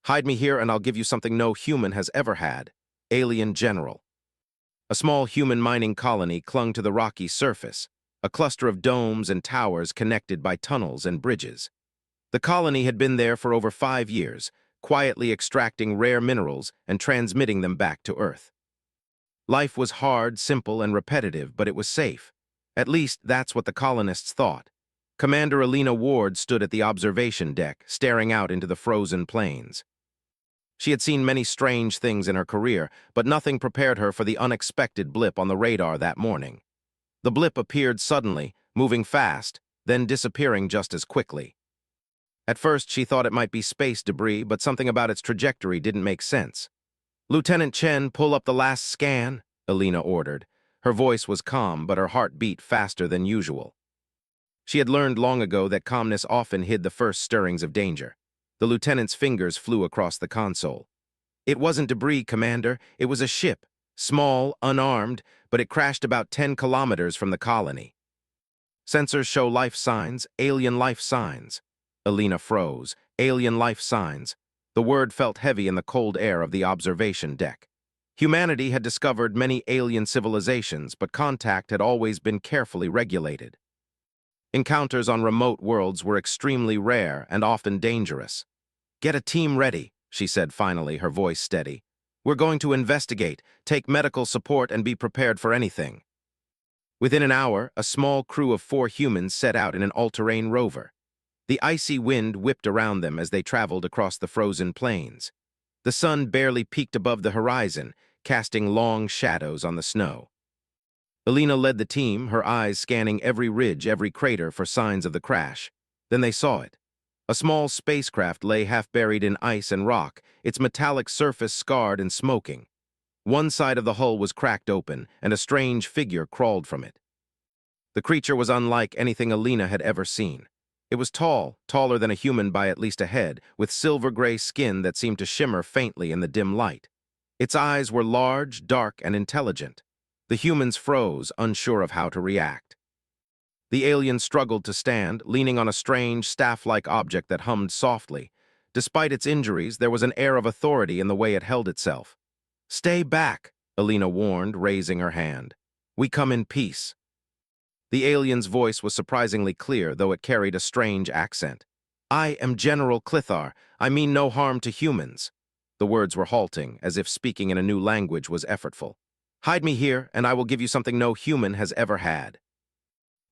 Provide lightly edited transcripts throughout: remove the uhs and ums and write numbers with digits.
Hide me here and I'll give you something no human has ever had. Alien General. A small human mining colony clung to the rocky surface, a cluster of domes and towers connected by tunnels and bridges. The colony had been there for over 5 years, quietly extracting rare minerals and transmitting them back to Earth. Life was hard, simple, and repetitive, but it was safe. At least, that's what the colonists thought. Commander Alina Ward stood at the observation deck, staring out into the frozen plains. She had seen many strange things in her career, but nothing prepared her for the unexpected blip on the radar that morning. The blip appeared suddenly, moving fast, then disappearing just as quickly. At first, she thought it might be space debris, but something about its trajectory didn't make sense. "Lieutenant Chen, pull up the last scan," Alina ordered. Her voice was calm, but her heart beat faster than usual. She had learned long ago that calmness often hid the first stirrings of danger. The lieutenant's fingers flew across the console. "It wasn't debris, Commander. It was a ship. Small, unarmed, but it crashed about 10 kilometers from the colony. Sensors show life signs, alien life signs." Alina froze. Alien life signs. The word felt heavy in the cold air of the observation deck. Humanity had discovered many alien civilizations, but contact had always been carefully regulated. Encounters on remote worlds were extremely rare and often dangerous. "Get a team ready," she said finally, her voice steady. "We're going to investigate, take medical support, and be prepared for anything." Within an hour, a small crew of 4 humans set out in an all-terrain rover. The icy wind whipped around them as they traveled across the frozen plains. The sun barely peeked above the horizon, casting long shadows on the snow. Alina led the team, her eyes scanning every ridge, every crater for signs of the crash. Then they saw it. A small spacecraft lay half buried in ice and rock, its metallic surface scarred and smoking. One side of the hull was cracked open, and a strange figure crawled from it. The creature was unlike anything Alina had ever seen. It was tall, taller than a human by at least a head, with silver-gray skin that seemed to shimmer faintly in the dim light. Its eyes were large, dark, and intelligent. The humans froze, unsure of how to react. The alien struggled to stand, leaning on a strange, staff-like object that hummed softly. Despite its injuries, there was an air of authority in the way it held itself. "Stay back," Alina warned, raising her hand. "We come in peace." The alien's voice was surprisingly clear, though it carried a strange accent. "I am General Clithar. I mean no harm to humans." The words were halting, as if speaking in a new language was effortful. "Hide me here, and I will give you something no human has ever had."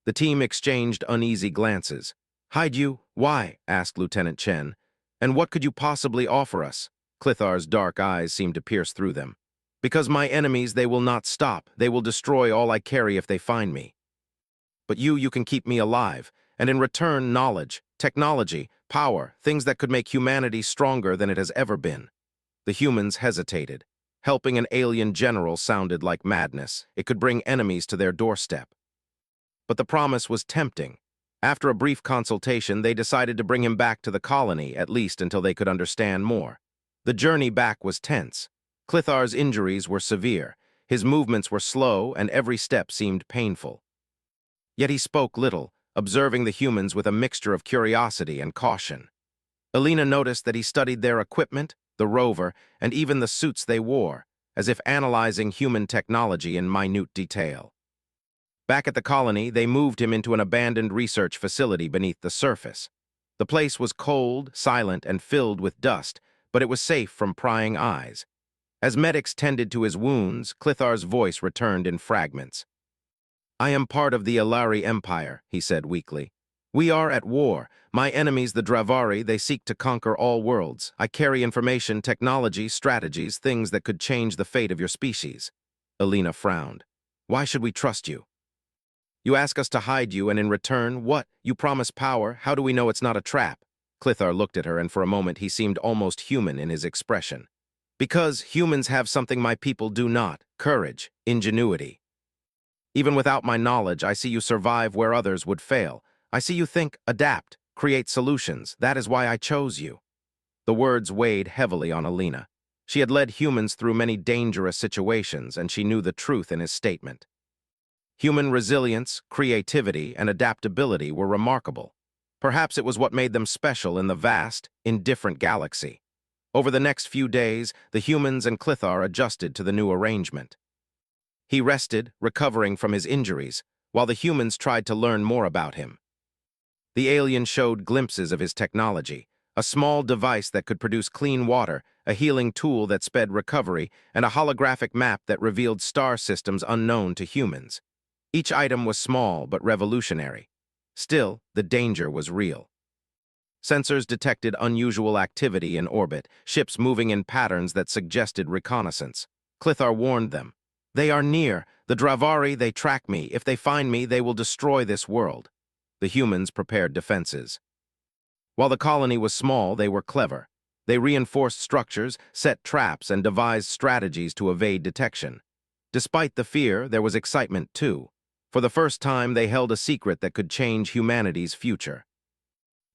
The team exchanged uneasy glances. "Hide you? Why?" asked Lieutenant Chen. "And what could you possibly offer us?" Clithar's dark eyes seemed to pierce through them. "Because my enemies, they will not stop. They will destroy all I carry if they find me. But you can keep me alive, and in return, knowledge, technology, power, things that could make humanity stronger than it has ever been." The humans hesitated. Helping an alien general sounded like madness. It could bring enemies to their doorstep. But the promise was tempting. After a brief consultation, they decided to bring him back to the colony, at least until they could understand more. The journey back was tense. Clithar's injuries were severe. His movements were slow, and every step seemed painful. Yet he spoke little, observing the humans with a mixture of curiosity and caution. Alina noticed that he studied their equipment, the rover, and even the suits they wore, as if analyzing human technology in minute detail. Back at the colony, they moved him into an abandoned research facility beneath the surface. The place was cold, silent, and filled with dust, but it was safe from prying eyes. As medics tended to his wounds, Clithar's voice returned in fragments. "I am part of the Ilari Empire," he said weakly. "We are at war. My enemies, the Dravari, they seek to conquer all worlds. I carry information, technology, strategies, things that could change the fate of your species." Alina frowned. "Why should we trust you? You ask us to hide you, and in return, what? You promise power. How do we know it's not a trap?" Clithar looked at her, and for a moment he seemed almost human in his expression. "Because humans have something my people do not: courage, ingenuity. Even without my knowledge, I see you survive where others would fail. I see you think, adapt, create solutions. That is why I chose you." The words weighed heavily on Alina. She had led humans through many dangerous situations, and she knew the truth in his statement. Human resilience, creativity, and adaptability were remarkable. Perhaps it was what made them special in the vast, indifferent galaxy. Over the next few days, the humans and Clithar adjusted to the new arrangement. He rested, recovering from his injuries, while the humans tried to learn more about him. The alien showed glimpses of his technology, a small device that could produce clean water, a healing tool that sped recovery, and a holographic map that revealed star systems unknown to humans. Each item was small but revolutionary. Still, the danger was real. Sensors detected unusual activity in orbit, ships moving in patterns that suggested reconnaissance. Clithar warned them. "They are near. The Dravari, they track me. If they find me, they will destroy this world." The humans prepared defenses. While the colony was small, they were clever. They reinforced structures, set traps, and devised strategies to evade detection. Despite the fear, there was excitement too. For the first time, they held a secret that could change humanity's future.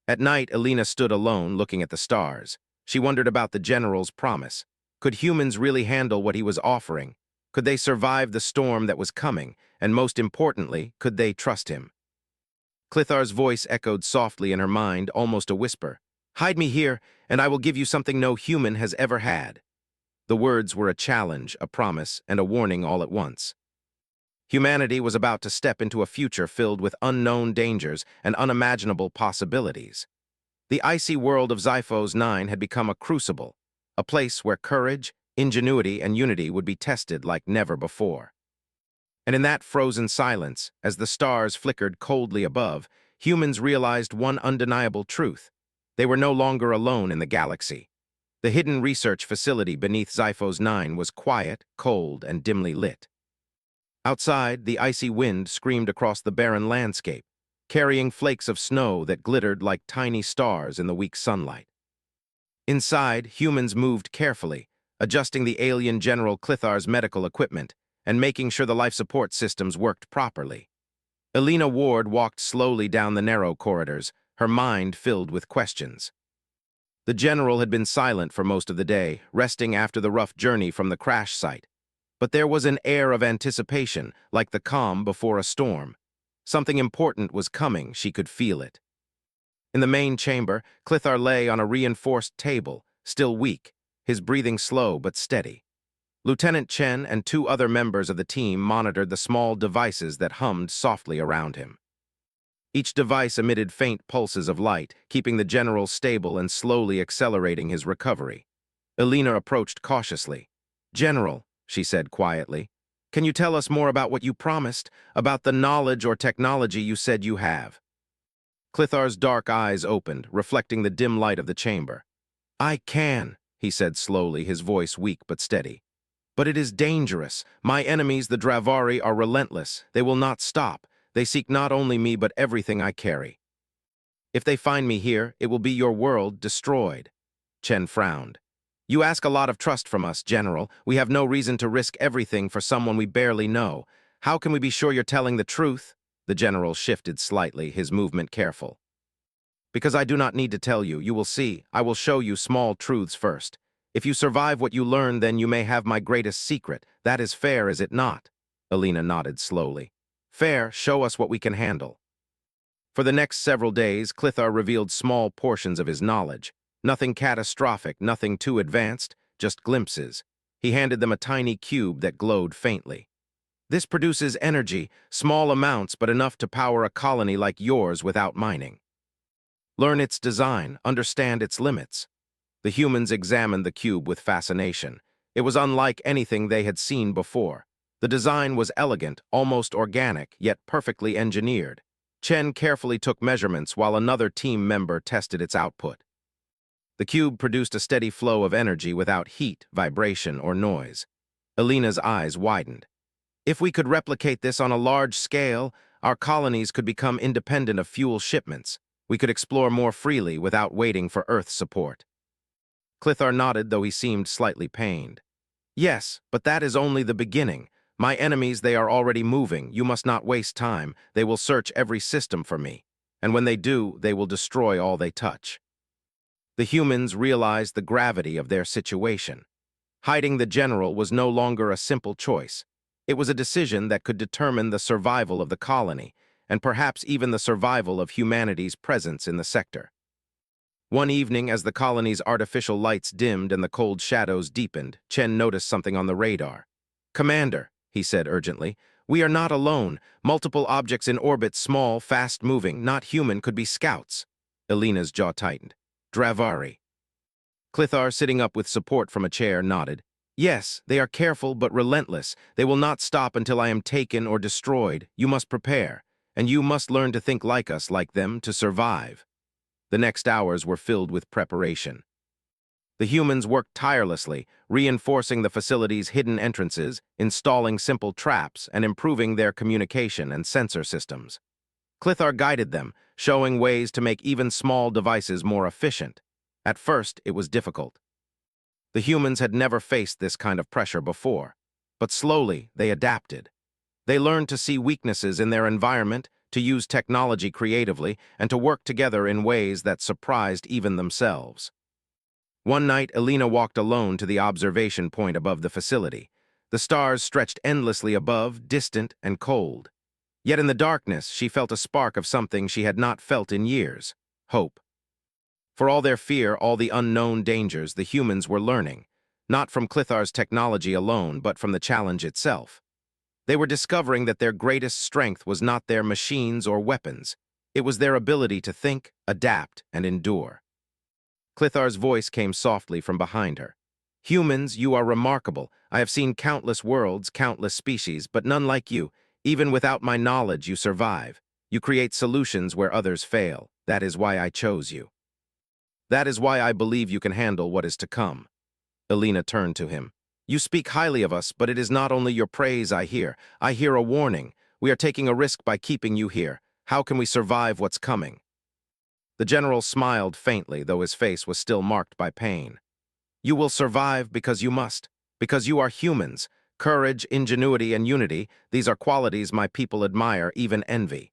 At night, Elena stood alone, looking at the stars. She wondered about the general's promise. Could humans really handle what he was offering? Could they survive the storm that was coming? And most importantly, could they trust him? Clithar's voice echoed softly in her mind, almost a whisper. "Hide me here, and I will give you something no human has ever had." The words were a challenge, a promise, and a warning all at once. Humanity was about to step into a future filled with unknown dangers and unimaginable possibilities. The icy world of Xiphos 9 had become a crucible, a place where courage, ingenuity, and unity would be tested like never before. And in that frozen silence, as the stars flickered coldly above, humans realized one undeniable truth. They were no longer alone in the galaxy. The hidden research facility beneath Xiphos 9 was quiet, cold, and dimly lit. Outside, the icy wind screamed across the barren landscape, carrying flakes of snow that glittered like tiny stars in the weak sunlight. Inside, humans moved carefully, adjusting the alien General Clithar's medical equipment and making sure the life support systems worked properly. Elena Ward walked slowly down the narrow corridors, her mind filled with questions. The general had been silent for most of the day, resting after the rough journey from the crash site. But there was an air of anticipation, like the calm before a storm. Something important was coming, she could feel it. In the main chamber, Clithar lay on a reinforced table, still weak, his breathing slow but steady. Lieutenant Chen and two other members of the team monitored the small devices that hummed softly around him. Each device emitted faint pulses of light, keeping the general stable and slowly accelerating his recovery. Elena approached cautiously. "General," she said quietly, "can you tell us more about what you promised, about the knowledge or technology you said you have?" Clithar's dark eyes opened, reflecting the dim light of the chamber. "I can," he said slowly, his voice weak but steady. "But it is dangerous. My enemies, the Dravari, are relentless. They will not stop. They seek not only me but everything I carry. If they find me here, it will be your world destroyed." Chen frowned. "You ask a lot of trust from us, General. We have no reason to risk everything for someone we barely know. How can we be sure you're telling the truth?" The general shifted slightly, his movement careful. "Because I do not need to tell you. You will see. I will show you small truths first. If you survive what you learn, then you may have my greatest secret. That is fair, is it not?" Elena nodded slowly. "Fair, show us what we can handle." For the next several days, Clithar revealed small portions of his knowledge. Nothing catastrophic, nothing too advanced, just glimpses. He handed them a tiny cube that glowed faintly. "This produces energy, small amounts but enough to power a colony like yours without mining. Learn its design, understand its limits." The humans examined the cube with fascination. It was unlike anything they had seen before. The design was elegant, almost organic, yet perfectly engineered. Chen carefully took measurements while another team member tested its output. The cube produced a steady flow of energy without heat, vibration, or noise. Elena's eyes widened. "If we could replicate this on a large scale, our colonies could become independent of fuel shipments. We could explore more freely without waiting for Earth support." Clithar nodded, though he seemed slightly pained. "Yes, but that is only the beginning. My enemies, they are already moving. You must not waste time. They will search every system for me. And when they do, they will destroy all they touch." The humans realized the gravity of their situation. Hiding the general was no longer a simple choice. It was a decision that could determine the survival of the colony, and perhaps even the survival of humanity's presence in the sector. One evening, as the colony's artificial lights dimmed and the cold shadows deepened, Chen noticed something on the radar. "Commander," he said urgently, "we are not alone. Multiple objects in orbit, small, fast-moving, not human, could be scouts." Elena's jaw tightened. "Dravari." Clithar, sitting up with support from a chair, nodded. "Yes, they are careful but relentless. They will not stop until I am taken or destroyed. You must prepare, and you must learn to think like us, like them, to survive." The next hours were filled with preparation. The humans worked tirelessly, reinforcing the facility's hidden entrances, installing simple traps, and improving their communication and sensor systems. Clithar guided them, showing ways to make even small devices more efficient. At first, it was difficult. The humans had never faced this kind of pressure before, but slowly they adapted. They learned to see weaknesses in their environment, to use technology creatively, and to work together in ways that surprised even themselves. One night, Elena walked alone to the observation point above the facility. The stars stretched endlessly above, distant and cold. Yet in the darkness, she felt a spark of something she had not felt in years: hope. For all their fear, all the unknown dangers, the humans were learning, not from Clithar's technology alone, but from the challenge itself. They were discovering that their greatest strength was not their machines or weapons. It was their ability to think, adapt, and endure. Clithar's voice came softly from behind her. "Humans, you are remarkable. I have seen countless worlds, countless species, but none like you. Even without my knowledge, you survive. You create solutions where others fail. That is why I chose you. That is why I believe you can handle what is to come." Elena turned to him. "You speak highly of us, but it is not only your praise I hear. I hear a warning. We are taking a risk by keeping you here. How can we survive what's coming?" The general smiled faintly, though his face was still marked by pain. "You will survive because you must, because you are humans. Courage, ingenuity, and unity, these are qualities my people admire, even envy.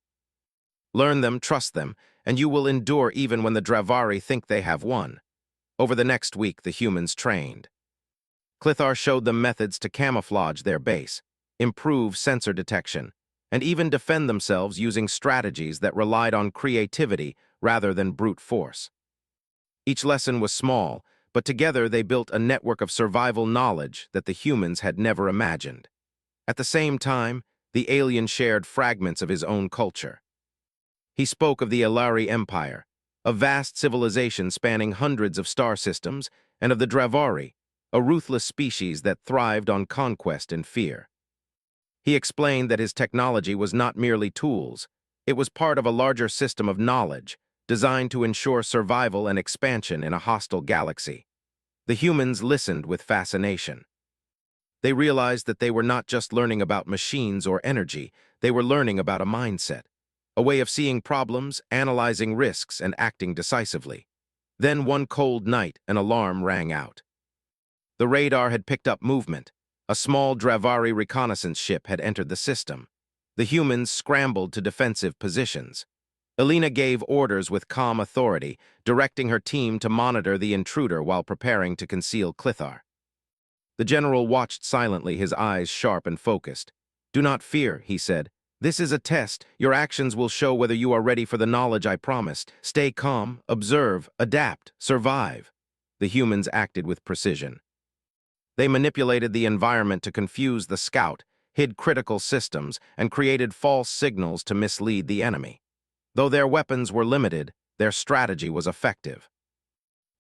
Learn them, trust them, and you will endure even when the Dravari think they have won." Over the next week, the humans trained. Clithar showed them methods to camouflage their base, improve sensor detection, and even defend themselves using strategies that relied on creativity rather than brute force. Each lesson was small, but together they built a network of survival knowledge that the humans had never imagined. At the same time, the alien shared fragments of his own culture. He spoke of the Elari Empire, a vast civilization spanning hundreds of star systems, and of the Dravari, a ruthless species that thrived on conquest and fear. He explained that his technology was not merely tools. It was part of a larger system of knowledge, designed to ensure survival and expansion in a hostile galaxy. The humans listened with fascination. They realized that they were not just learning about machines or energy, they were learning about a mindset, a way of seeing problems, analyzing risks, and acting decisively. Then one cold night, an alarm rang out. The radar had picked up movement. A small Dravari reconnaissance ship had entered the system. The humans scrambled to defensive positions. Elena gave orders with calm authority, directing her team to monitor the intruder while preparing to conceal Clithar. The general watched silently, his eyes sharp and focused. "Do not fear," he said. "This is a test. Your actions will show whether you are ready for the knowledge I promised. Stay calm, observe, adapt, survive." The humans acted with precision. They manipulated the environment to confuse the scout, hid critical systems, and created false signals to mislead the enemy. Though their weapons were limited, their strategy was effective.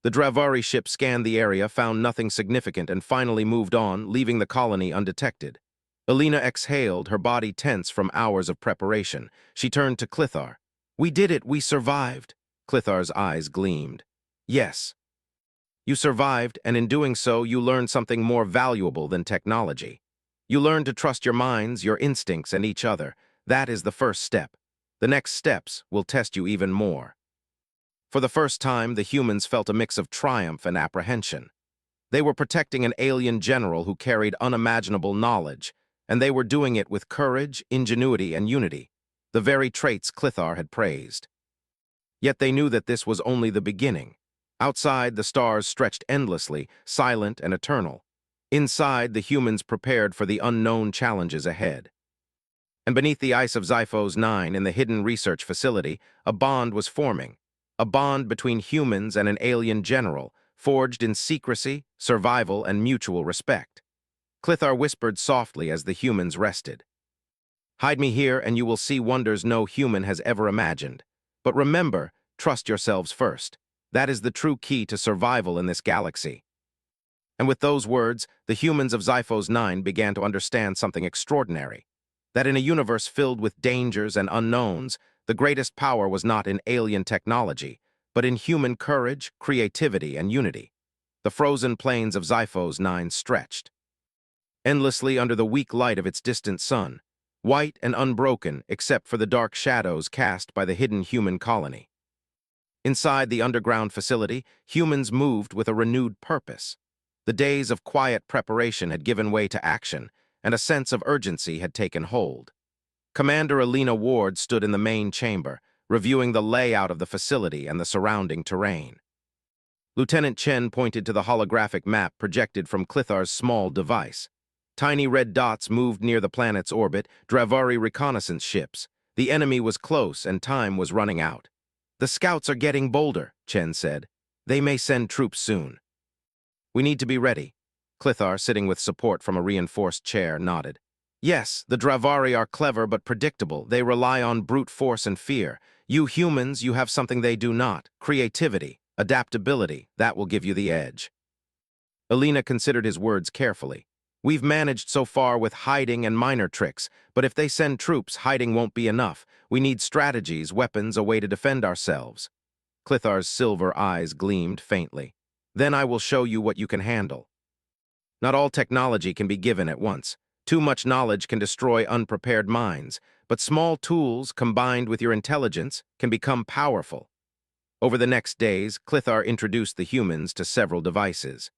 The Dravari ship scanned the area, found nothing significant, and finally moved on, leaving the colony undetected. Elena exhaled, her body tense from hours of preparation. She turned to Clithar. "We did it, we survived." Clithar's eyes gleamed. "Yes. You survived, and in doing so, you learned something more valuable than technology. You learned to trust your minds, your instincts, and each other. That is the first step. The next steps will test you even more." For the first time, the humans felt a mix of triumph and apprehension. They were protecting an alien general who carried unimaginable knowledge, and they were doing it with courage, ingenuity, and unity, the very traits Clithar had praised. Yet they knew that this was only the beginning. Outside, the stars stretched endlessly, silent and eternal. Inside, the humans prepared for the unknown challenges ahead. And beneath the ice of Xiphos 9, in the hidden research facility, a bond was forming. a bond between humans and an alien general, forged in secrecy, survival, and mutual respect. Clithar whispered softly as the humans rested. "Hide me here and you will see wonders no human has ever imagined. But remember, trust yourselves first. That is the true key to survival in this galaxy." And with those words, the humans of Xiphos 9 began to understand something extraordinary. That in a universe filled with dangers and unknowns, the greatest power was not in alien technology, but in human courage, creativity, and unity. The frozen plains of Xiphos 9 stretched endlessly under the weak light of its distant sun, white and unbroken except for the dark shadows cast by the hidden human colony. Inside the underground facility, humans moved with a renewed purpose. The days of quiet preparation had given way to action, and a sense of urgency had taken hold. Commander Alina Ward stood in the main chamber, reviewing the layout of the facility and the surrounding terrain. Lieutenant Chen pointed to the holographic map projected from Clithar's small device. Tiny red dots moved near the planet's orbit, Dravari reconnaissance ships. The enemy was close and time was running out. "The scouts are getting bolder," Chen said. "They may send troops soon." "We need to be ready." Clithar, sitting with support from a reinforced chair, nodded. "Yes, the Dravari are clever but predictable. They rely on brute force and fear. You humans, you have something they do not: creativity, adaptability. That will give you the edge." Alina considered his words carefully. "We've managed so far with hiding and minor tricks, but if they send troops, hiding won't be enough. We need strategies, weapons, a way to defend ourselves." Clithar's silver eyes gleamed faintly. "Then I will show you what you can handle." Not all technology can be given at once. Too much knowledge can destroy unprepared minds, but small tools, combined with your intelligence, can become powerful. Over the next days, Clithar introduced the humans to several devices.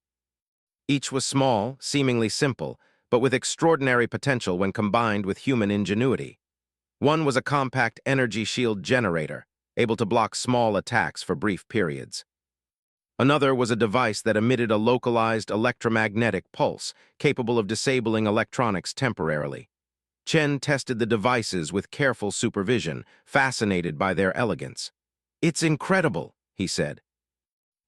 Each was small, seemingly simple, but with extraordinary potential when combined with human ingenuity. One was a compact energy shield generator, able to block small attacks for brief periods. Another was a device that emitted a localized electromagnetic pulse, capable of disabling electronics temporarily. Chen tested the devices with careful supervision, fascinated by their elegance. "It's incredible," he said.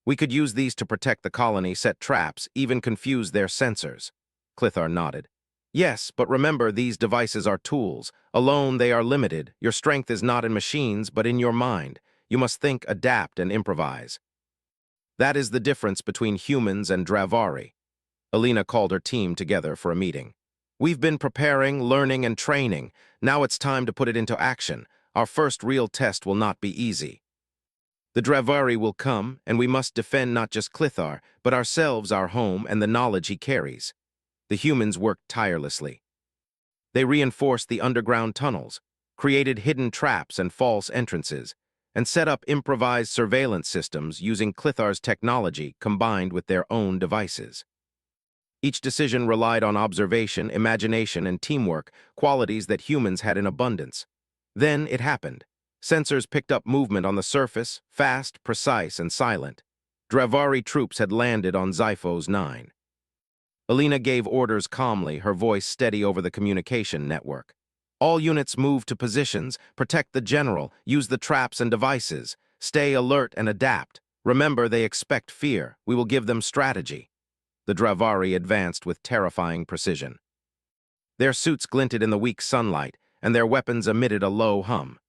"We could use these to protect the colony, set traps, even confuse their sensors." Clithar nodded. "Yes, but remember, these devices are tools. Alone, they are limited. Your strength is not in machines, but in your mind. You must think, adapt, and improvise." That is the difference between humans and Dravari. Alina called her team together for a meeting. "We've been preparing, learning, and training. Now it's time to put it into action. Our first real test will not be easy. The Dravari will come, and we must defend not just Clithar, but ourselves, our home, and the knowledge he carries." The humans worked tirelessly. They reinforced the underground tunnels, created hidden traps and false entrances, and set up improvised surveillance systems using Clithar's technology combined with their own devices. Each decision relied on observation, imagination, and teamwork, qualities that humans had in abundance. Then it happened. Sensors picked up movement on the surface, fast, precise, and silent. Dravari troops had landed on Xiphos 9. Alina gave orders calmly, her voice steady over the communication network. "All units move to positions, protect the general, use the traps and devices, stay alert and adapt. Remember, they expect fear. We will give them strategy." The Dravari advanced with terrifying precision. Their suits glinted in the weak sunlight, and their weapons emitted a low hum.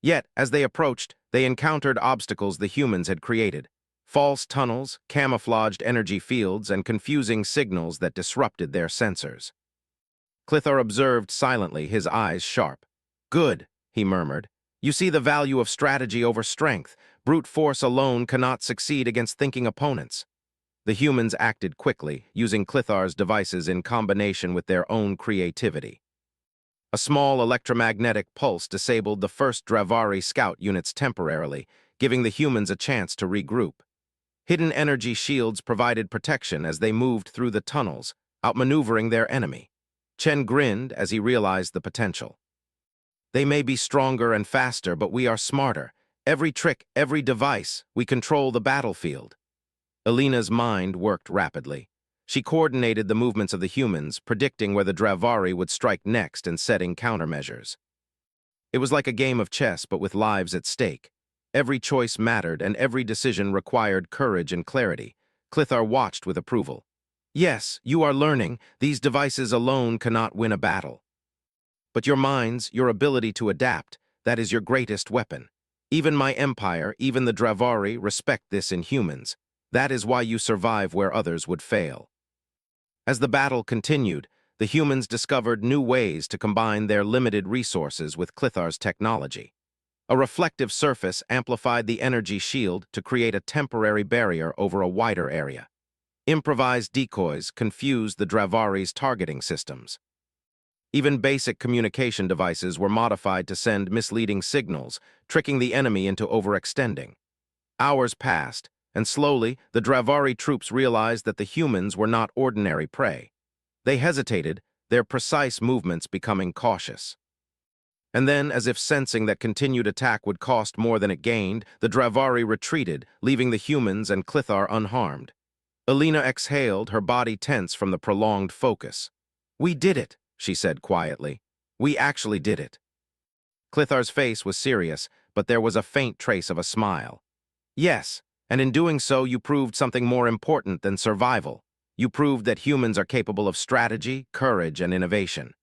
Yet, as they approached, they encountered obstacles the humans had created: false tunnels, camouflaged energy fields, and confusing signals that disrupted their sensors. Clithar observed silently, his eyes sharp. "Good," he murmured. "You see the value of strategy over strength. Brute force alone cannot succeed against thinking opponents." The humans acted quickly, using Clithar's devices in combination with their own creativity. A small electromagnetic pulse disabled the first Dravari scout units temporarily, giving the humans a chance to regroup. Hidden energy shields provided protection as they moved through the tunnels, outmaneuvering their enemy. Chen grinned as he realized the potential. "They may be stronger and faster, but we are smarter. Every trick, every device, we control the battlefield." Alina's mind worked rapidly. She coordinated the movements of the humans, predicting where the Dravari would strike next and setting countermeasures. It was like a game of chess, but with lives at stake. Every choice mattered, and every decision required courage and clarity. Clithar watched with approval. Yes, you are learning. These devices alone cannot win a battle. But your minds, your ability to adapt, that is your greatest weapon. Even my empire, even the Dravari, respect this in humans. That is why you survive where others would fail. As the battle continued, the humans discovered new ways to combine their limited resources with Clithar's technology. A reflective surface amplified the energy shield to create a temporary barrier over a wider area. Improvised decoys confused the Dravari's targeting systems. Even basic communication devices were modified to send misleading signals, tricking the enemy into overextending. Hours passed, and slowly, the Dravari troops realized that the humans were not ordinary prey. They hesitated, their precise movements becoming cautious. And then, as if sensing that continued attack would cost more than it gained, the Dravari retreated, leaving the humans and Clithar unharmed. Alina exhaled, her body tense from the prolonged focus. "We did it," she said quietly. "We actually did it." Clithar's face was serious, but there was a faint trace of a smile. "Yes, and in doing so you proved something more important than survival. You proved that humans are capable of strategy, courage, and innovation.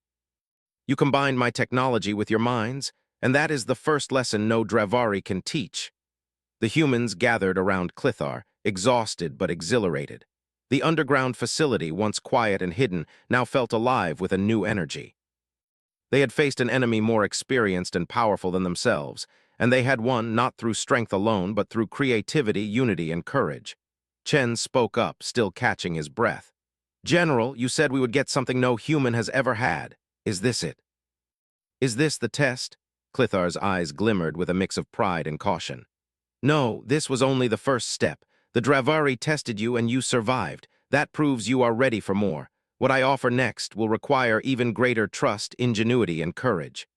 You combined my technology with your minds, and that is the first lesson no Dravari can teach." The humans gathered around Clithar, exhausted but exhilarated. The underground facility, once quiet and hidden, now felt alive with a new energy. They had faced an enemy more experienced and powerful than themselves, and they had won not through strength alone but through creativity, unity, and courage. Chen spoke up, still catching his breath. "General, you said we would get something no human has ever had. Is this it?" "Is this the test?" Clithar's eyes glimmered with a mix of pride and caution. "No, this was only the first step. The Dravari tested you and you survived. That proves you are ready for more. What I offer next will require even greater trust, ingenuity, and courage."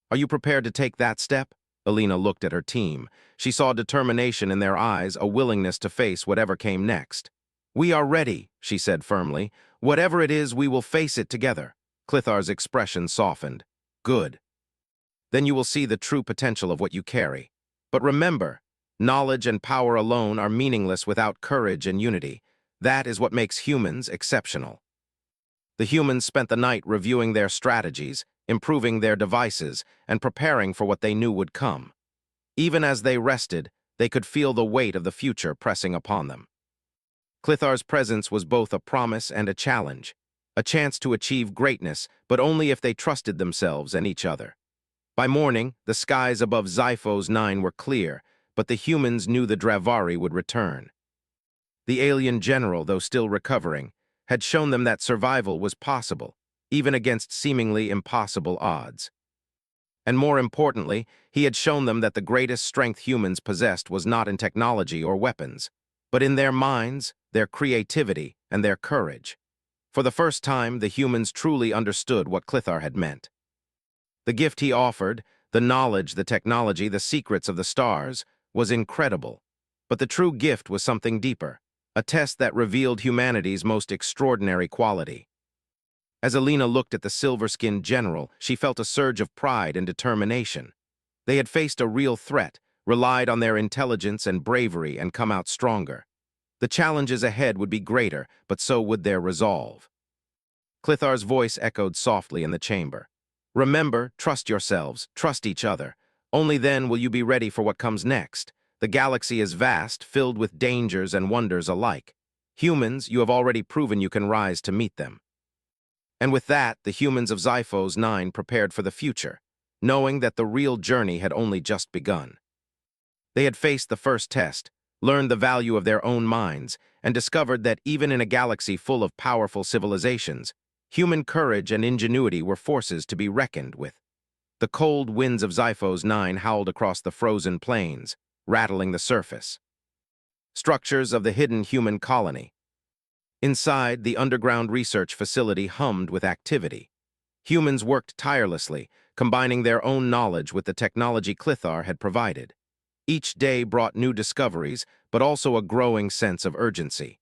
"Are you prepared to take that step?" Alina looked at her team. She saw determination in their eyes, a willingness to face whatever came next. "We are ready," she said firmly. "Whatever it is, we will face it together." Clithar's expression softened. "Good. Then you will see the true potential of what you carry. But remember, knowledge and power alone are meaningless without courage and unity. That is what makes humans exceptional." The humans spent the night reviewing their strategies, improving their devices, and preparing for what they knew would come. Even as they rested, they could feel the weight of the future pressing upon them. Clithar's presence was both a promise and a challenge, a chance to achieve greatness, but only if they trusted themselves and each other. By morning, the skies above Xiphos 9 were clear, but the humans knew the Dravari would return. The alien general, though still recovering, had shown them that survival was possible, even against seemingly impossible odds. And more importantly, he had shown them that the greatest strength humans possessed was not in technology or weapons, but in their minds, their creativity, and their courage. For the first time, the humans truly understood what Clithar had meant. The gift he offered, the knowledge, the technology, the secrets of the stars, was incredible. But the true gift was something deeper, a test that revealed humanity's most extraordinary quality. As Alina looked at the silver-skinned general, she felt a surge of pride and determination. They had faced a real threat, relied on their intelligence and bravery, and come out stronger. The challenges ahead would be greater, but so would their resolve. Clithar's voice echoed softly in the chamber. "Remember, trust yourselves, trust each other. Only then will you be ready for what comes next. The galaxy is vast, filled with dangers and wonders alike. Humans, you have already proven you can rise to meet them." And with that, the humans of Xiphos 9 prepared for the future, knowing that the real journey had only just begun. They had faced the first test, learned the value of their own minds, and discovered that even in a galaxy full of powerful civilizations, human courage and ingenuity were forces to be reckoned with. The cold winds of Xiphos 9 howled across the frozen plains, rattling the surface. Structures of the hidden human colony. Inside, the underground research facility hummed with activity. Humans worked tirelessly, combining their own knowledge with the technology Clithar had provided. Each day brought new discoveries, but also a growing sense of urgency.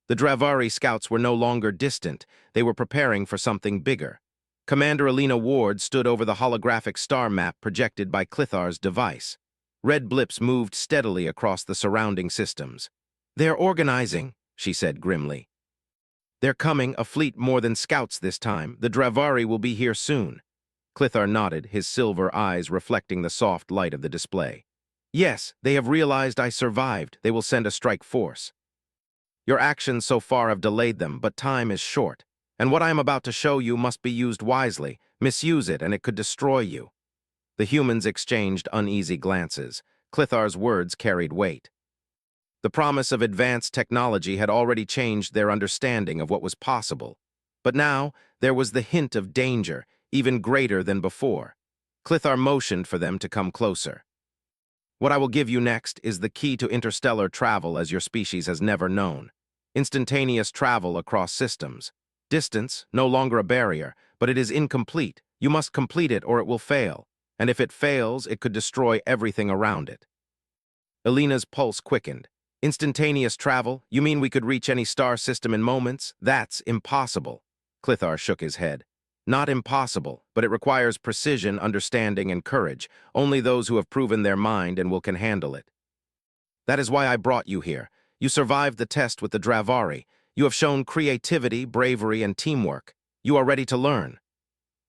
The Dravari scouts were no longer distant, they were preparing for something bigger. Commander Alina Ward stood over the holographic star map projected by Clithar's device. Red blips moved steadily across the surrounding systems. "They're organizing," she said grimly. "They're coming, a fleet more than scouts this time. The Dravari will be here soon." Clithar nodded, his silver eyes reflecting the soft light of the display. "Yes, they have realized I survived. They will send a strike force. Your actions so far have delayed them, but time is short. And what I am about to show you must be used wisely. Misuse it, and it could destroy you." The humans exchanged uneasy glances. Clithar's words carried weight. The promise of advanced technology had already changed their understanding of what was possible. But now, there was the hint of danger, even greater than before. Clithar motioned for them to come closer. "What I will give you next is the key to interstellar travel as your species has never known. Instantaneous travel across systems. Distance, no longer a barrier, but it is incomplete. You must complete it or it will fail. And if it fails, it could destroy everything around it." Elena's pulse quickened. "Instantaneous travel? You mean we could reach any star system in moments? That's impossible." Clithar shook his head. "Not impossible, but it requires precision, understanding, and courage. Only those who have proven their mind and will can handle it. That is why I brought you here. You survived the test with the Dravari. You have shown creativity, bravery, and teamwork. You are ready to learn."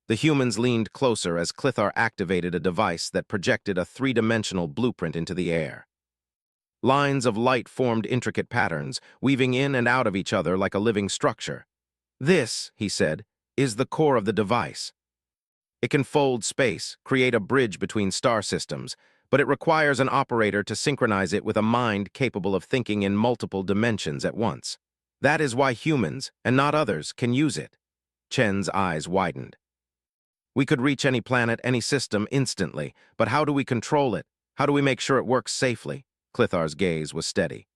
The humans leaned closer as Clithar activated a device that projected a three-dimensional blueprint into the air. Lines of light formed intricate patterns, weaving in and out of each other like a living structure. "This," he said, "is the core of the device. It can fold space, create a bridge between star systems, but it requires an operator to synchronize it with a mind capable of thinking in multiple dimensions at once. That is why humans, and not others, can use it." Chen's eyes widened. "We could reach any planet, any system, instantly, but how do we control it? How do we make sure it works safely?" Clithar's gaze was steady.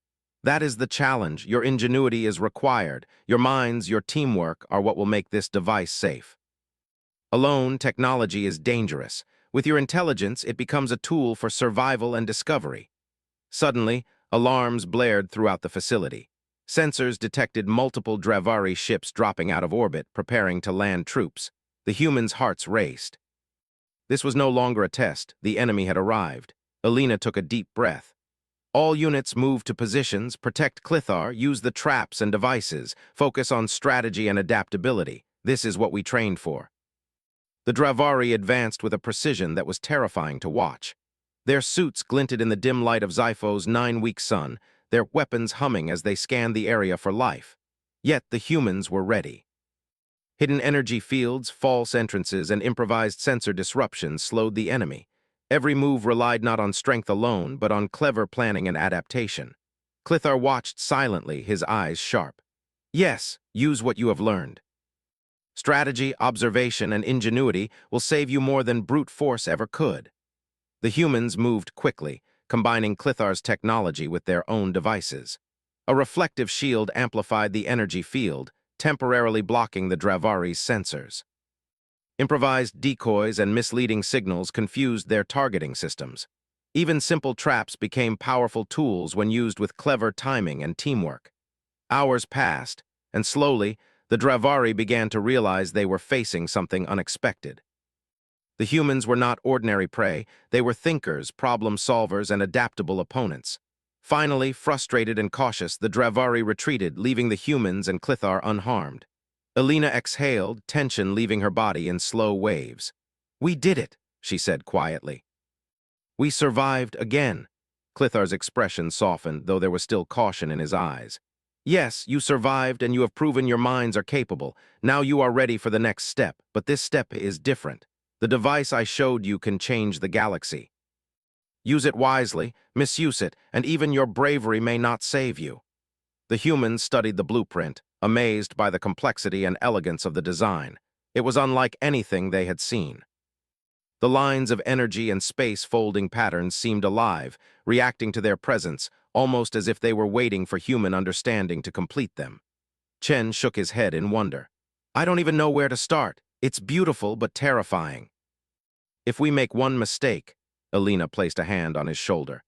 "That is the challenge. Your ingenuity is required. Your minds, your teamwork are what will make this device safe. Alone, technology is dangerous. With your intelligence, it becomes a tool for survival and discovery." Suddenly, alarms blared throughout the facility. Sensors detected multiple Dravari ships dropping out of orbit, preparing to land troops. The humans' hearts raced. This was no longer a test. The enemy had arrived. Elena took a deep breath. "All units move to positions, protect Clithar, use the traps and devices, focus on strategy and adaptability. This is what we trained for." The Dravari advanced with a precision that was terrifying to watch. Their suits glinted in the dim light of Xifo's 9-week sun, their weapons humming as they scanned the area for life. Yet the humans were ready. Hidden energy fields, false entrances, and improvised sensor disruptions slowed the enemy. Every move relied not on strength alone, but on clever planning and adaptation. Clithar watched silently, his eyes sharp. "Yes, use what you have learned. Strategy, observation, and ingenuity will save you more than brute force ever could." The humans moved quickly, combining Clithar's technology with their own devices. A reflective shield amplified the energy field, temporarily blocking the Dravari's sensors. Improvised decoys and misleading signals confused their targeting systems. Even simple traps became powerful tools when used with clever timing and teamwork. Hours passed, and slowly, the Dravari began to realize they were facing something unexpected. The humans were not ordinary prey. They were thinkers, problem solvers, and adaptable opponents. Finally, frustrated and cautious, the Dravari retreated, leaving the humans and Clithar unharmed. Elena exhaled, tension leaving her body in slow waves. "We did it," she said quietly. "We survived again." Clithar's expression softened, though there was still caution in his eyes. "Yes, you survived and you have proven your minds are capable. Now you are ready for the next step, but this step is different. The device I showed you can change the galaxy. Use it wisely, misuse it, and even your bravery may not save you." The humans studied the blueprint, amazed by the complexity and elegance of the design. It was unlike anything they had seen. The lines of energy and space-folding patterns seemed alive, reacting to their presence, almost as if they were waiting for human understanding to complete them. Chen shook his head in wonder. "I don't even know where to start. It's beautiful but terrifying." "If we make one mistake," Elena placed a hand on his shoulder.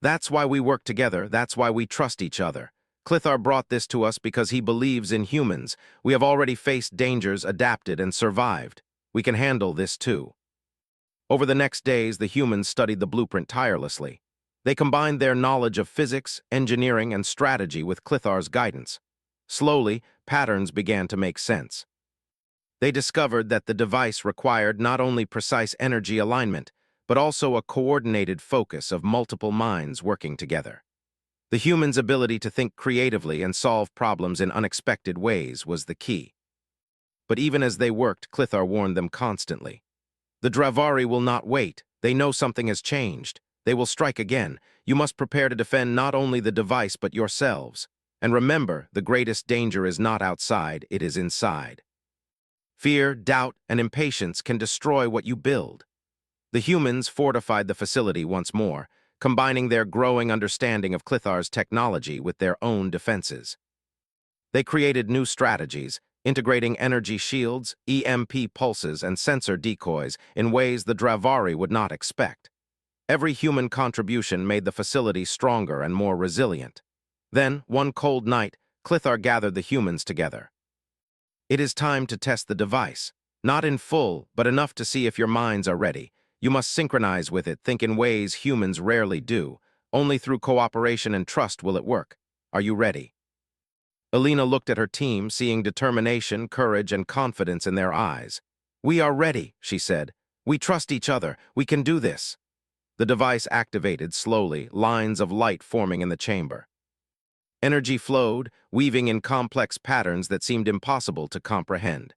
"That's why we work together, that's why we trust each other. Clithar brought this to us because he believes in humans. We have already faced dangers, adapted, and survived. We can handle this too." Over the next days, the humans studied the blueprint tirelessly. They combined their knowledge of physics, engineering, and strategy with Clithar's guidance. Slowly, patterns began to make sense. They discovered that the device required not only precise energy alignment, but also a coordinated focus of multiple minds working together. The human's ability to think creatively and solve problems in unexpected ways was the key. But even as they worked, Clithar warned them constantly. The Dravari will not wait. They know something has changed. They will strike again. You must prepare to defend not only the device but yourselves. And remember, the greatest danger is not outside, it is inside. Fear, doubt, and impatience can destroy what you build. The humans fortified the facility once more, combining their growing understanding of Clithar's technology with their own defenses. They created new strategies, integrating energy shields, EMP pulses, and sensor decoys in ways the Dravari would not expect. Every human contribution made the facility stronger and more resilient. Then, one cold night, Clithar gathered the humans together. It is time to test the device. Not in full, but enough to see if your minds are ready. You must synchronize with it, think in ways humans rarely do. Only through cooperation and trust will it work. Are you ready? Alina looked at her team, seeing determination, courage, and confidence in their eyes. We are ready, she said. We trust each other. We can do this. The device activated slowly, lines of light forming in the chamber. Energy flowed, weaving in complex patterns that seemed impossible to comprehend.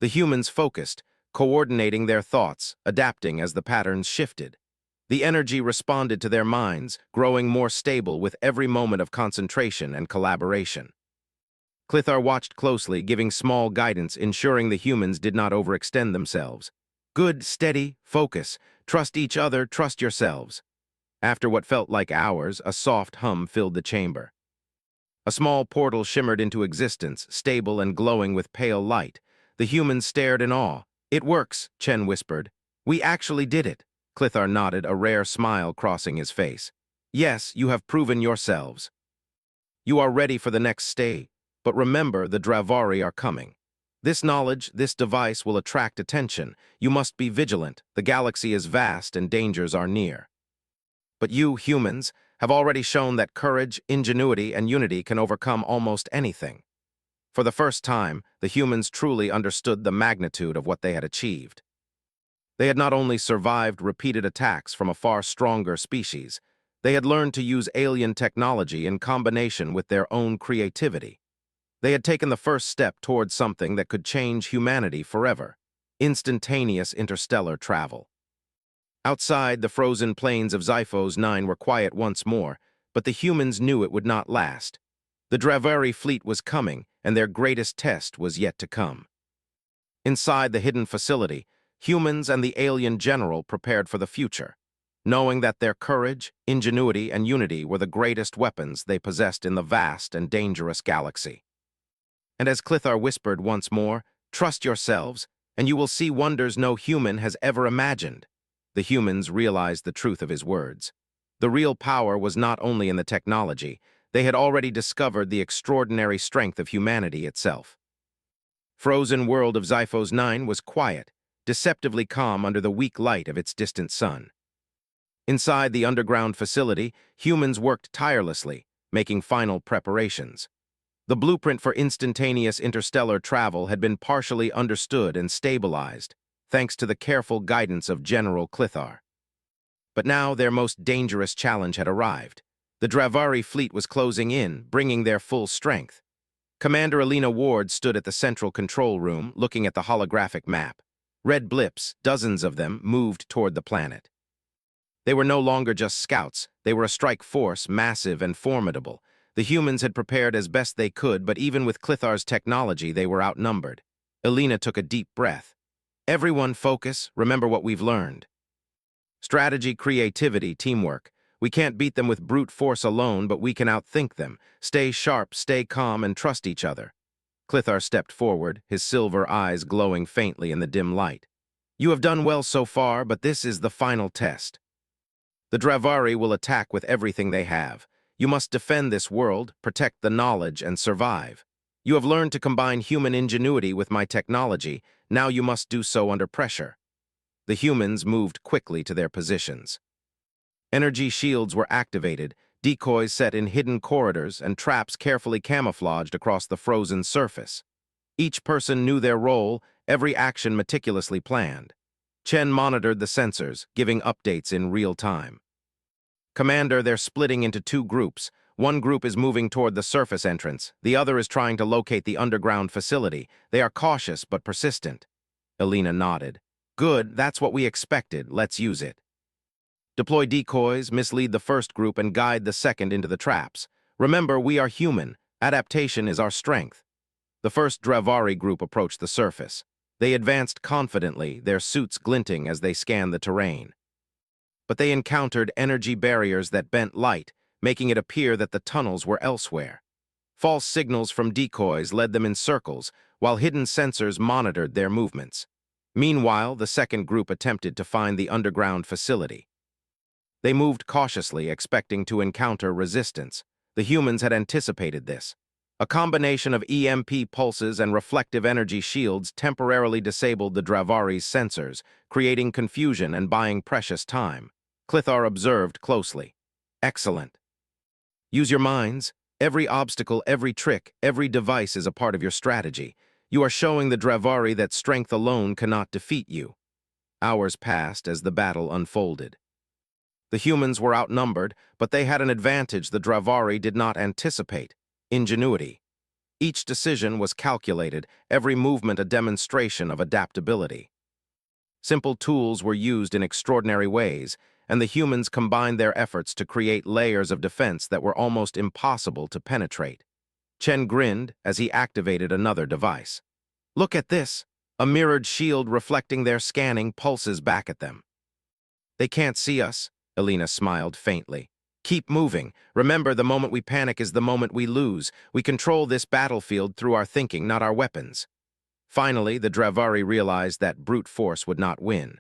The humans focused, coordinating their thoughts, adapting as the patterns shifted. The energy responded to their minds, growing more stable with every moment of concentration and collaboration. Clithar watched closely, giving small guidance, ensuring the humans did not overextend themselves. Good, steady, focus. Trust each other, trust yourselves. After what felt like hours, a soft hum filled the chamber. A small portal shimmered into existence, stable and glowing with pale light. The humans stared in awe. It works, Chen whispered. We actually did it. Clithar nodded, a rare smile crossing his face. Yes, you have proven yourselves. You are ready for the next stage. But remember, the Dravari are coming. This knowledge, this device will attract attention. You must be vigilant. The galaxy is vast and dangers are near. But you, humans, have already shown that courage, ingenuity, and unity can overcome almost anything. For the first time, the humans truly understood the magnitude of what they had achieved. They had not only survived repeated attacks from a far stronger species, they had learned to use alien technology in combination with their own creativity. They had taken the first step towards something that could change humanity forever: instantaneous interstellar travel. Outside, the frozen plains of Xiphos 9 were quiet once more, but the humans knew it would not last. The Dravari fleet was coming, and their greatest test was yet to come. Inside the hidden facility, humans and the alien general prepared for the future, knowing that their courage, ingenuity, and unity were the greatest weapons they possessed in the vast and dangerous galaxy. And as Clithar whispered once more, trust yourselves, and you will see wonders no human has ever imagined. The humans realized the truth of his words. The real power was not only in the technology, they had already discovered the extraordinary strength of humanity itself. Frozen world of Xiphos 9 was quiet, deceptively calm under the weak light of its distant sun. Inside the underground facility, humans worked tirelessly, making final preparations. The blueprint for instantaneous interstellar travel had been partially understood and stabilized, thanks to the careful guidance of General Clithar. But now their most dangerous challenge had arrived. The Dravari fleet was closing in, bringing their full strength. Commander Alina Ward stood at the central control room, looking at the holographic map. Red blips, dozens of them, moved toward the planet. They were no longer just scouts. They were a strike force, massive and formidable. The humans had prepared as best they could, but even with Clithar's technology, they were outnumbered. Alina took a deep breath. Everyone focus, remember what we've learned. Strategy, creativity, teamwork. We can't beat them with brute force alone, but we can outthink them. Stay sharp, stay calm, and trust each other. Clithar stepped forward, his silver eyes glowing faintly in the dim light. You have done well so far, but this is the final test. The Dravari will attack with everything they have. You must defend this world, protect the knowledge, and survive. You have learned to combine human ingenuity with my technology. Now you must do so under pressure. The humans moved quickly to their positions. Energy shields were activated, decoys set in hidden corridors, and traps carefully camouflaged across the frozen surface. Each person knew their role, every action meticulously planned. Chen monitored the sensors, giving updates in real time. Commander, they're splitting into two groups. One group is moving toward the surface entrance. The other is trying to locate the underground facility. They are cautious but persistent. Elena nodded. Good, that's what we expected. Let's use it. Deploy decoys, mislead the first group, and guide the second into the traps. Remember, we are human. Adaptation is our strength. The first Dravari group approached the surface. They advanced confidently, their suits glinting as they scanned the terrain. But they encountered energy barriers that bent light, making it appear that the tunnels were elsewhere. False signals from decoys led them in circles, while hidden sensors monitored their movements. Meanwhile, the second group attempted to find the underground facility. They moved cautiously, expecting to encounter resistance. The humans had anticipated this. A combination of EMP pulses and reflective energy shields temporarily disabled the Dravari's sensors, creating confusion and buying precious time. Clithar observed closely. Excellent. Use your minds. Every obstacle, every trick, every device is a part of your strategy. You are showing the Dravari that strength alone cannot defeat you. Hours passed as the battle unfolded. The humans were outnumbered, but they had an advantage the Dravari did not anticipate: ingenuity. Each decision was calculated, every movement a demonstration of adaptability. Simple tools were used in extraordinary ways, and the humans combined their efforts to create layers of defense that were almost impossible to penetrate. Chen grinned as he activated another device. Look at this! A mirrored shield reflecting their scanning pulses back at them. They can't see us, Elena smiled faintly. Keep moving. Remember, the moment we panic is the moment we lose. We control this battlefield through our thinking, not our weapons. Finally, the Dravari realized that brute force would not win.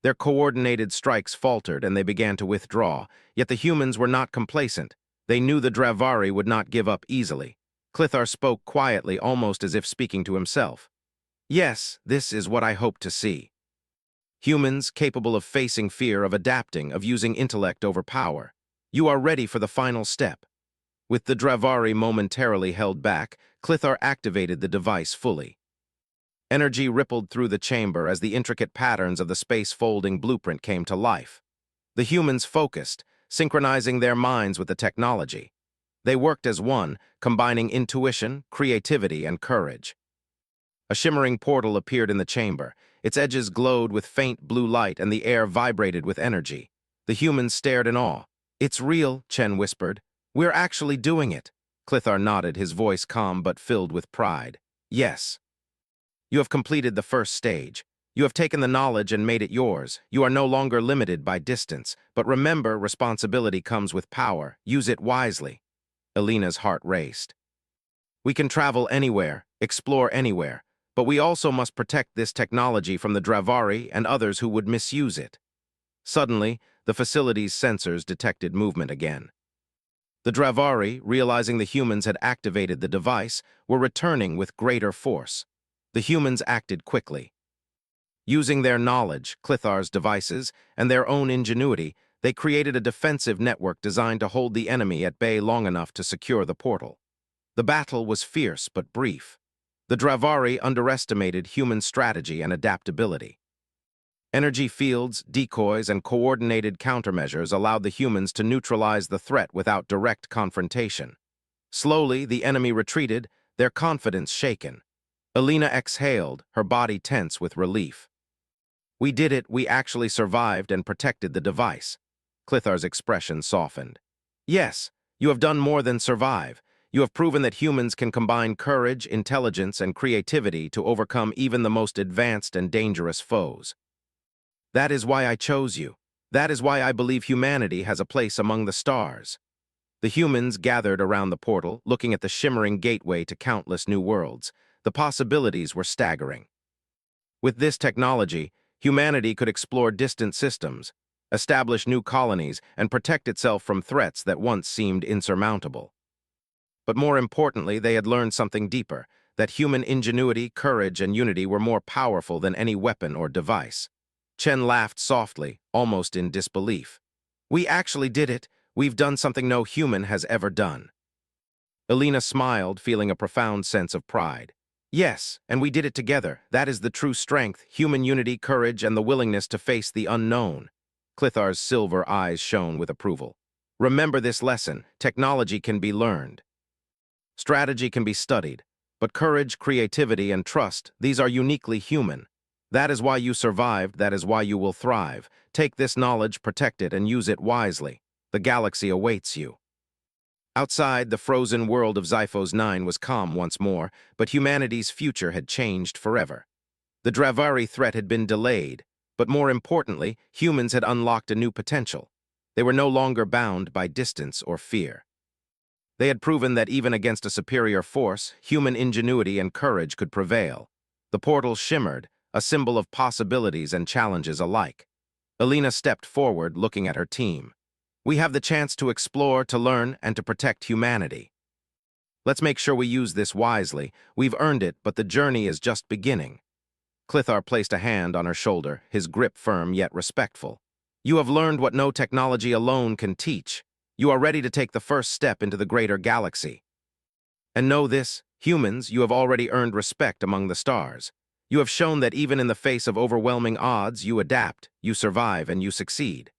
Their coordinated strikes faltered and they began to withdraw, yet the humans were not complacent. They knew the Dravari would not give up easily. Clithar spoke quietly, almost as if speaking to himself. Yes, this is what I hope to see. Humans capable of facing fear, of adapting, of using intellect over power. You are ready for the final step. With the Dravari momentarily held back, Clithar activated the device fully. Energy rippled through the chamber as the intricate patterns of the space-folding blueprint came to life. The humans focused, synchronizing their minds with the technology. They worked as one, combining intuition, creativity, and courage. A shimmering portal appeared in the chamber. Its edges glowed with faint blue light and the air vibrated with energy. The humans stared in awe. It's real, Chen whispered. We're actually doing it. Clithar nodded, his voice calm but filled with pride. Yes. You have completed the first stage. You have taken the knowledge and made it yours. You are no longer limited by distance. But remember, responsibility comes with power. Use it wisely. Elena's heart raced. We can travel anywhere, explore anywhere, but we also must protect this technology from the Dravari and others who would misuse it. Suddenly, the facility's sensors detected movement again. The Dravari, realizing the humans had activated the device, were returning with greater force. The humans acted quickly. Using their knowledge, Clithar's devices, and their own ingenuity, they created a defensive network designed to hold the enemy at bay long enough to secure the portal. The battle was fierce but brief. The Dravari underestimated human strategy and adaptability. Energy fields, decoys, and coordinated countermeasures allowed the humans to neutralize the threat without direct confrontation. Slowly, the enemy retreated, their confidence shaken. Elena exhaled, her body tense with relief. We did it, we actually survived and protected the device. Clithar's expression softened. Yes, you have done more than survive. You have proven that humans can combine courage, intelligence, and creativity to overcome even the most advanced and dangerous foes. That is why I chose you. That is why I believe humanity has a place among the stars. The humans gathered around the portal, looking at the shimmering gateway to countless new worlds. The possibilities were staggering. With this technology, humanity could explore distant systems, establish new colonies, and protect itself from threats that once seemed insurmountable. But more importantly, they had learned something deeper, that human ingenuity, courage, and unity were more powerful than any weapon or device. Chen laughed softly, almost in disbelief. We actually did it. We've done something no human has ever done. Elena smiled, feeling a profound sense of pride. Yes, and we did it together. That is the true strength, human unity, courage, and the willingness to face the unknown. Clithar's silver eyes shone with approval. Remember this lesson. Technology can be learned. Strategy can be studied. But courage, creativity, and trust, these are uniquely human. That is why you survived. That is why you will thrive. Take this knowledge, protect it, and use it wisely. The galaxy awaits you. Outside, the frozen world of Xiphos 9 was calm once more, but humanity's future had changed forever. The Dravari threat had been delayed, but more importantly, humans had unlocked a new potential. They were no longer bound by distance or fear. They had proven that even against a superior force, human ingenuity and courage could prevail. The portal shimmered, a symbol of possibilities and challenges alike. Elena stepped forward, looking at her team. We have the chance to explore, to learn, and to protect humanity. Let's make sure we use this wisely. We've earned it, but the journey is just beginning. Clithar placed a hand on her shoulder, his grip firm yet respectful. You have learned what no technology alone can teach. You are ready to take the first step into the greater galaxy. And know this, humans, you have already earned respect among the stars. You have shown that even in the face of overwhelming odds, you adapt, you survive, and you succeed.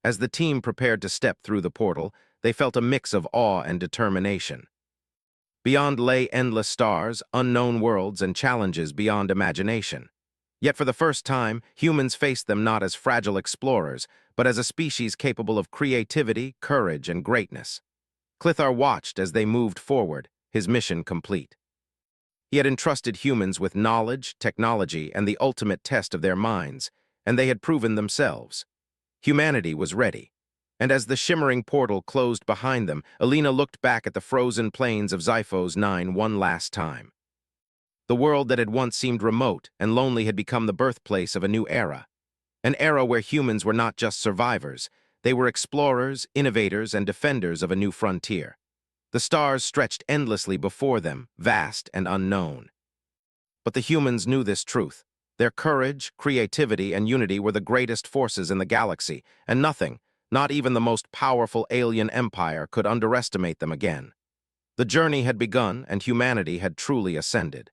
As the team prepared to step through the portal, they felt a mix of awe and determination. Beyond lay endless stars, unknown worlds, and challenges beyond imagination. Yet for the first time, humans faced them not as fragile explorers, but as a species capable of creativity, courage, and greatness. Clithar watched as they moved forward, his mission complete. He had entrusted humans with knowledge, technology, and the ultimate test of their minds, and they had proven themselves. Humanity was ready. And as the shimmering portal closed behind them, Elena looked back at the frozen plains of Xiphos 9 one last time. The world that had once seemed remote and lonely had become the birthplace of a new era. An era where humans were not just survivors, they were explorers, innovators, and defenders of a new frontier. The stars stretched endlessly before them, vast and unknown. But the humans knew this truth. Their courage, creativity, and unity were the greatest forces in the galaxy, and nothing, not even the most powerful alien empire, could underestimate them again. The journey had begun, and humanity had truly ascended.